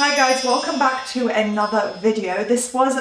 Hi guys, welcome back to another video. This was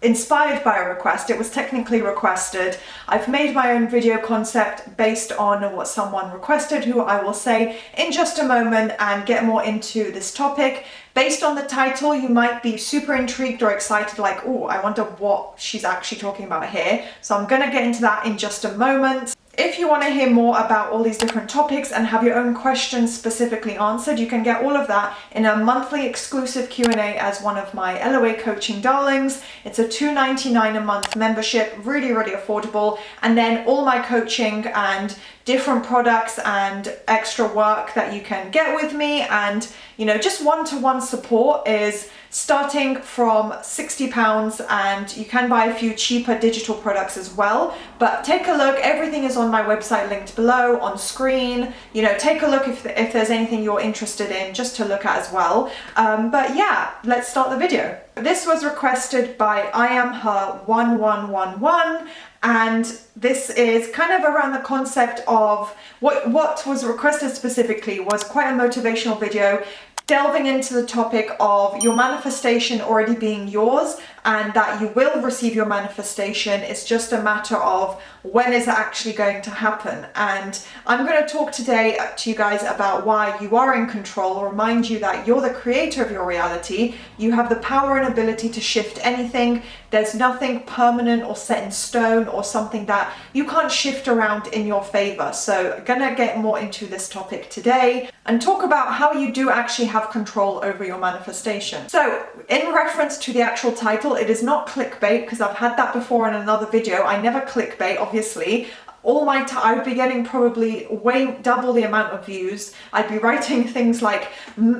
inspired by a request. It was technically requested. I've made my own video concept based on what someone requested, who I will say in just a moment and get more into this topic. Based on the title, you might be super intrigued or excited, like, oh, I wonder what she's actually talking about here. So I'm gonna get into that in just a moment. If you want to hear more about all these different topics and have your own questions specifically answered, you can get all of that in a monthly exclusive Q&A as one of my LOA coaching darlings. It's a $2.99 a month membership, really, really affordable. And then all my coaching and different products and extra work that you can get with me, and just one-to-one support is starting from £60, and you can buy a few cheaper digital products as well. But take a look, everything is on my website linked below on screen. Take a look if there's anything you're interested in, just to look at as well. But yeah, let's start the video. This was requested by I am her 1111, and this is kind of around the concept of what was requested specifically was quite a motivational video, delving into the topic of your manifestation already being yours, and that you will receive your manifestation. It's just a matter of when is it actually going to happen. And I'm going to talk today to you guys about why you are in control, remind you that you're the creator of your reality. You have the power and ability to shift anything. There's nothing permanent or set in stone or something that you can't shift around in your favor. So I'm going to get more into this topic today and talk about how you do actually have control over your manifestation. So in reference to the actual title, it is not clickbait, because I've had that before in another video. I never clickbait, obviously. I would be getting probably way double the amount of views. I'd be writing things like,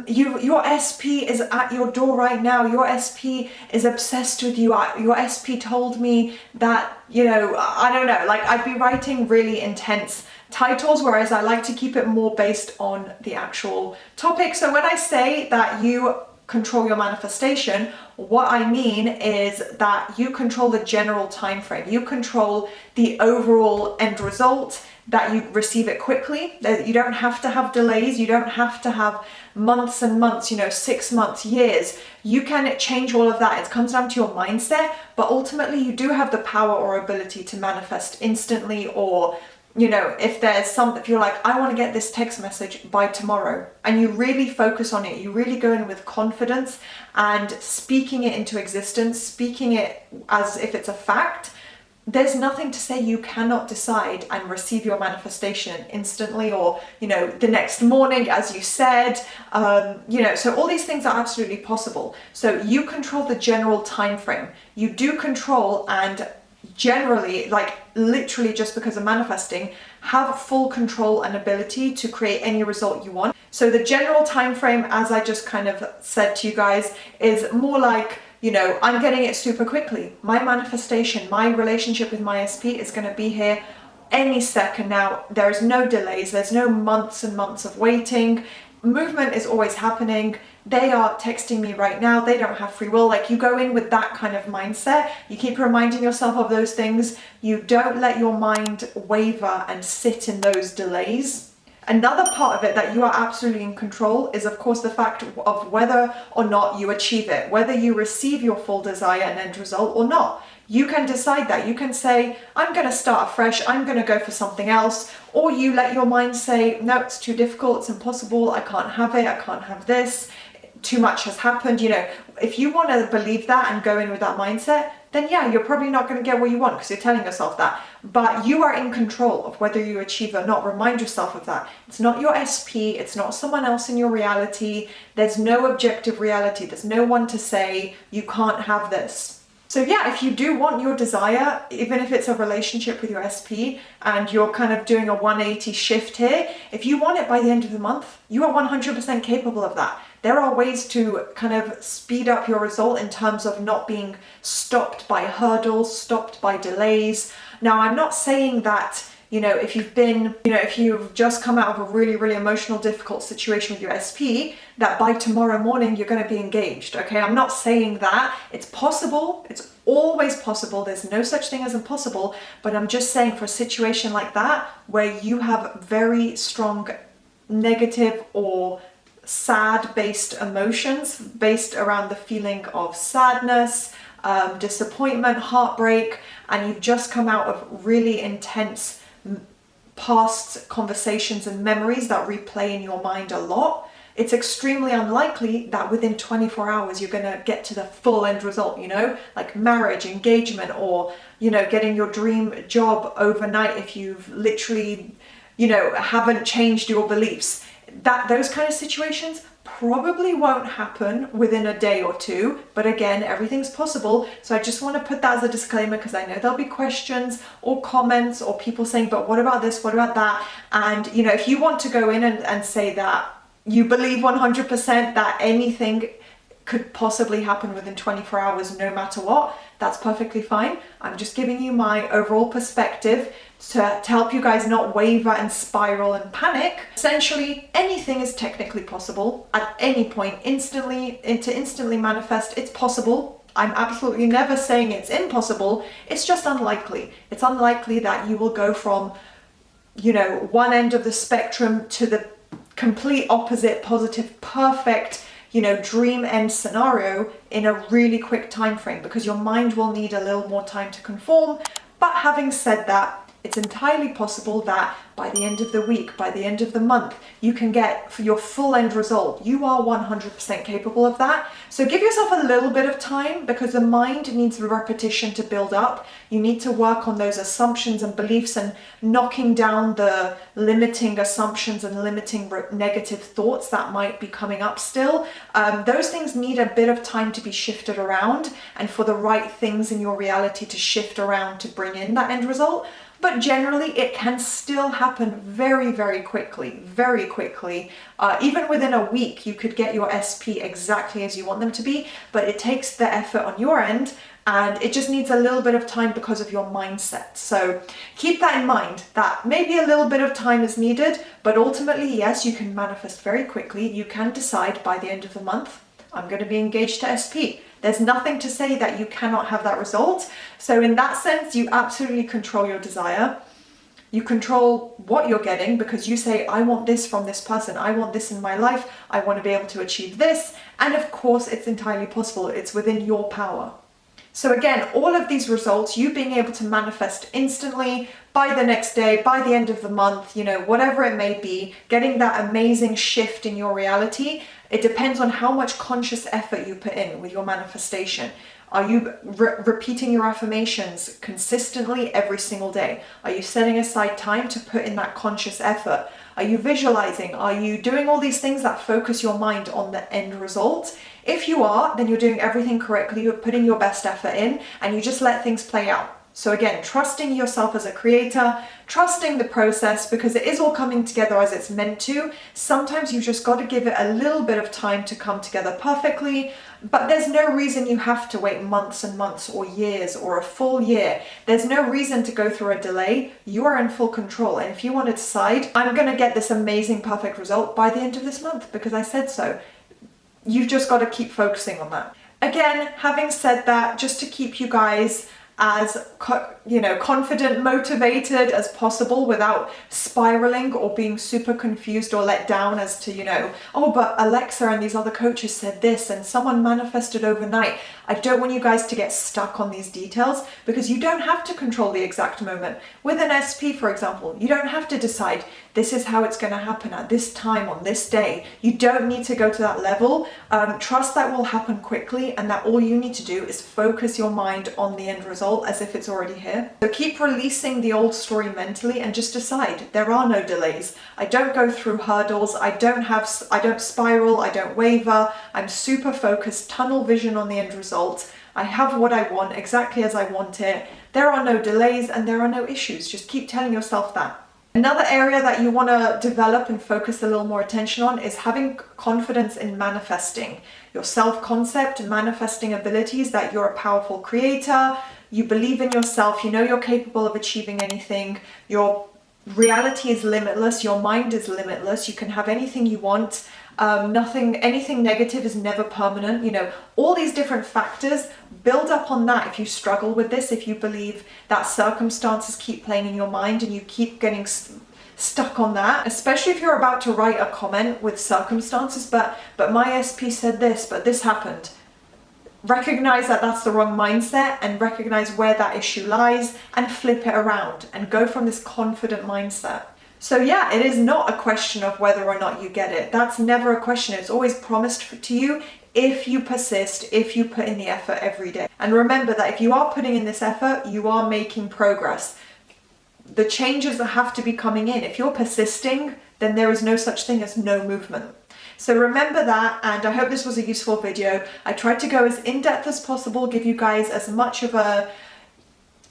your SP is at your door right now. Your SP is obsessed with you. Your SP told me that, I don't know. Like, I'd be writing really intense titles, whereas I like to keep it more based on the actual topic. So when I say that you control your manifestation, what I mean is that you control the general time frame. You control the overall end result, that you receive it quickly, that you don't have to have delays, you don't have to have months and months, 6 months, years. You can change all of that. It comes down to your mindset, but ultimately you do have the power or ability to manifest instantly, or if you're like, I want to get this text message by tomorrow, and you really focus on it, you really go in with confidence and speaking it into existence, speaking it as if it's a fact, there's nothing to say you cannot decide and receive your manifestation instantly, or, the next morning, as you said, so all these things are absolutely possible. So you control the general time frame. You do control, and generally, like literally just because of manifesting, have full control and ability to create any result you want. So the general time frame, as I just kind of said to you guys, is more like, I'm getting it super quickly. My manifestation, my relationship with my SP is going to be here any second now. There's no delays. There's no months and months of waiting. Movement is always happening. They are texting me right now. They don't have free will. Like, you go in with that kind of mindset. You keep reminding yourself of those things. You don't let your mind waver and sit in those delays. Another part of it that you are absolutely in control is, of course, the fact of whether or not you achieve it, whether you receive your full desire and end result or not. You can decide that. You can say, I'm going to start afresh, I'm going to go for something else. Or you let your mind say, no, it's too difficult, it's impossible, I can't have it, I can't have this, too much has happened. If you want to believe that and go in with that mindset, then yeah, you're probably not going to get what you want, because you're telling yourself that. But you are in control of whether you achieve or not. Remind yourself of that. It's not your SP, it's not someone else in your reality. There's no objective reality. There's no one to say you can't have this. So yeah, if you do want your desire, even if it's a relationship with your SP and you're kind of doing a 180 shift here, if you want it by the end of the month, you are 100% capable of that. There are ways to kind of speed up your result in terms of not being stopped by hurdles, stopped by delays. Now, I'm not saying that, if you've just come out of a really, really emotional, difficult situation with your SP, that by tomorrow morning you're going to be engaged, okay? I'm not saying that. It's possible. It's always possible. There's no such thing as impossible. But I'm just saying, for a situation like that, where you have very strong negative or sad based emotions based around the feeling of sadness, disappointment, heartbreak, and you've just come out of really intense past conversations and memories that replay in your mind a lot, it's extremely unlikely that within 24 hours you're going to get to the full end result, you know, like marriage, engagement, or, you know, getting your dream job overnight if you've literally, you know, haven't changed your beliefs. Those kind of situations probably won't happen within a day or two, but again, everything's possible. So I just want to put that as a disclaimer, because I know there'll be questions or comments or people saying, but what about this, what about that? And you know, if you want to go in and say that you believe 100% that anything could possibly happen within 24 hours no matter what, that's perfectly fine. I'm just giving you my overall perspective to help you guys not waver and spiral and panic. Essentially, anything is technically possible at any point. Instantly manifest, it's possible. I'm absolutely never saying it's impossible. It's just unlikely. It's unlikely that you will go from, you know, one end of the spectrum to the complete opposite, positive, perfect, you know, dream end scenario in a really quick time frame, because your mind will need a little more time to conform. But having said that, it's entirely possible that by the end of the week, by the end of the month, you can get for your full end result. You are 100% capable of that. So give yourself a little bit of time, because the mind needs repetition to build up. You need to work on those assumptions and beliefs and knocking down the limiting assumptions and limiting negative thoughts that might be coming up still. Those things need a bit of time to be shifted around and for the right things in your reality to shift around to bring in that end result. But generally, it can still happen very, very quickly, very quickly. Even within a week, you could get your SP exactly as you want them to be, but it takes the effort on your end, and it just needs a little bit of time because of your mindset. So keep that in mind, that maybe a little bit of time is needed, but ultimately, yes, you can manifest very quickly. You can decide by the end of the month, I'm going to be engaged to SP. There's nothing to say that you cannot have that result. So in that sense, you absolutely control your desire. You control what you're getting, because you say, I want this from this person. I want this in my life. I want to be able to achieve this. And of course, it's entirely possible. It's within your power. So again, all of these results, you being able to manifest instantly by the next day, by the end of the month, you know, whatever it may be, getting that amazing shift in your reality, it depends on how much conscious effort you put in with your manifestation. Are you repeating your affirmations consistently every single day? Are you setting aside time to put in that conscious effort? Are you visualizing? Are you doing all these things that focus your mind on the end result? If you are, then you're doing everything correctly. You're putting your best effort in, and you just let things play out. So again, trusting yourself as a creator, trusting the process, because it is all coming together as it's meant to. Sometimes you just got to give it a little bit of time to come together perfectly, but there's no reason you have to wait months and months or years or a full year. There's no reason to go through a delay. You are in full control. And if you want to decide, I'm going to get this amazing perfect result by the end of this month because I said so, you've just got to keep focusing on that. Again, having said that, just to keep you guys as confident, motivated as possible without spiraling or being super confused or let down as to, oh, but Alexa and these other coaches said this and someone manifested overnight. I don't want you guys to get stuck on these details, because you don't have to control the exact moment. With an SP, for example, you don't have to decide this is how it's going to happen at this time on this day. You don't need to go to that level. Trust that will happen quickly, and that all you need to do is focus your mind on the end result as if it's already here. So keep releasing the old story mentally and just decide there are no delays. I don't go through hurdles. I don't spiral. I don't waver. I'm super focused, tunnel vision on the end result. I have what I want exactly as I want it. There are no delays and there are no issues. Just keep telling yourself that. Another area that you want to develop and focus a little more attention on is having confidence in manifesting. Your self-concept, manifesting abilities, that you're a powerful creator, you believe in yourself, you know you're capable of achieving anything, your reality is limitless, your mind is limitless, you can have anything you want. Anything negative is never permanent. All these different factors, build up on that. If you struggle with this, if you believe that circumstances keep playing in your mind and you keep getting stuck on that, especially if you're about to write a comment with circumstances, but my SP said this, but this happened. Recognize that that's the wrong mindset and recognize where that issue lies and flip it around and go from this confident mindset. So yeah, it is not a question of whether or not you get it. That's never a question. It's always promised to you if you persist, if you put in the effort every day. And remember that if you are putting in this effort, you are making progress. The changes that have to be coming in, if you're persisting, then there is no such thing as no movement. So remember that, and I hope this was a useful video. I tried to go as in-depth as possible, give you guys as much of a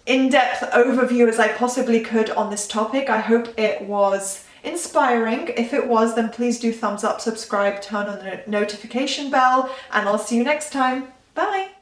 in-depth overview as I possibly could on this topic. I hope it was inspiring. If it was, then please do thumbs up, subscribe, turn on the notification bell, and I'll see you next time. Bye!